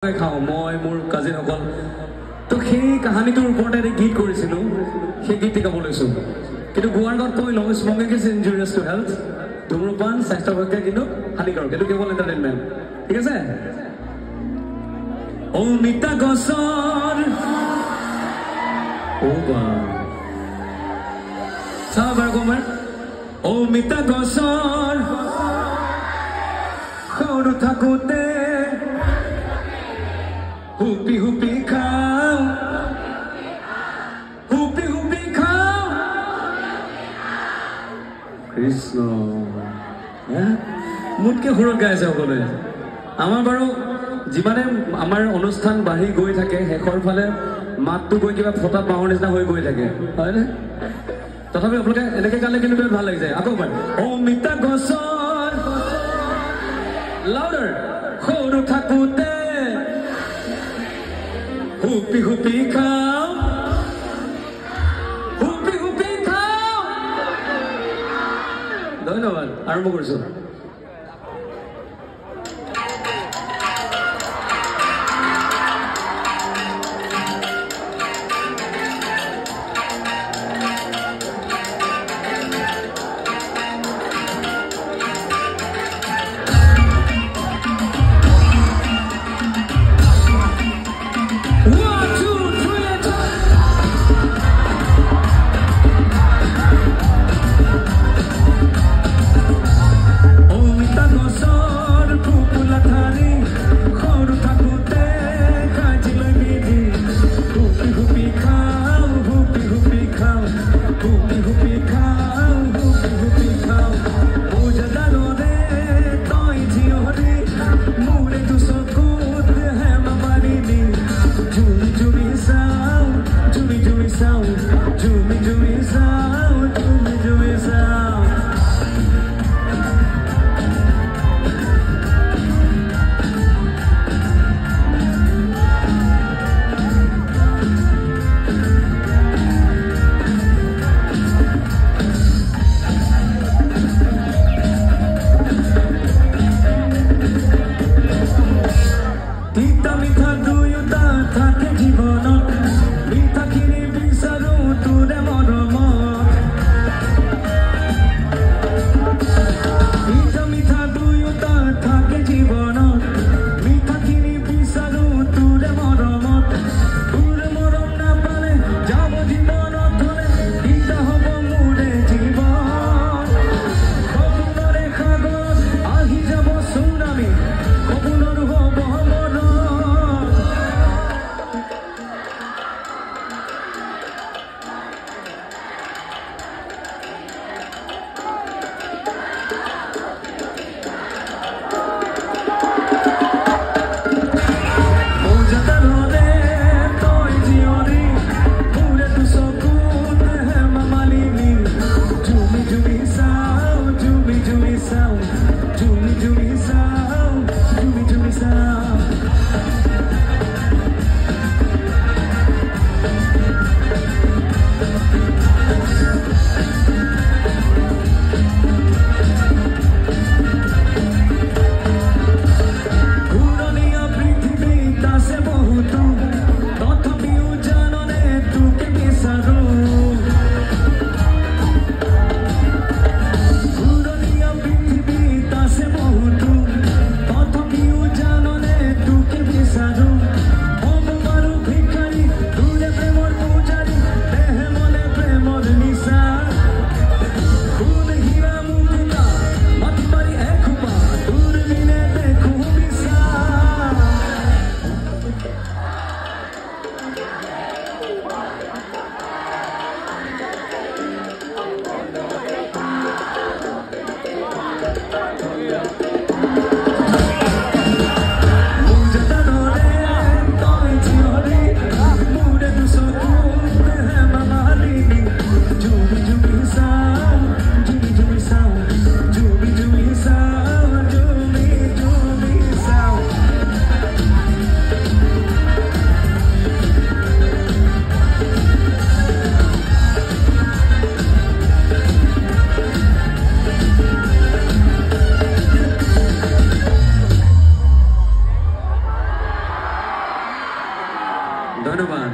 খাওঁ মই মোৰ কাজিনসকল তো সেই কাহিনীটোৰ ওপৰতে এটা গীত কৰিছিলোঁ সেই গীতটি গাব লৈছোঁ কিন্তু গোৱাৰ আগত কৈ লওঁ স্মকিং ইজ ইনজুৰিয়াছ টু হেল্থ ধূমপান স্বাস্থ্যৰ পক্ষে কিন্তু হানিকাৰক এইটো কেৱল এণ্টাৰটেইনমেণ্ট ঠিক আছে অমিতা গছৰ চাহ বাৰ কুমাৰ অমিতা গছৰ সৰু থাকোঁতে হুপি হুপি খাও হুপি হুপি খাও কৃষ্ণ মোতকে সুৰত গাই আছে সকলোৱে আমাৰ বাৰু যিমানে আমাৰ অনুষ্ঠান বাঢ়ি গৈ থাকে শেষৰ ফালে মাতটো গৈ কিবা ফটা পাহৰ নিচিনা হৈ গৈ থাকে হয়নে তথাপি আপোনালোকে এনেকে গালে কিন্তু বিৰাট ভাল লাগি যায় আকৌ এবাৰ অমিতা গছৰ লাউডাৰ সৰু থাকোঁতে হুপি হুপি খাও হুপি হুপি খাও ধন্যবাদ আৰম্ভ কৰিছো ধন্যবাদ।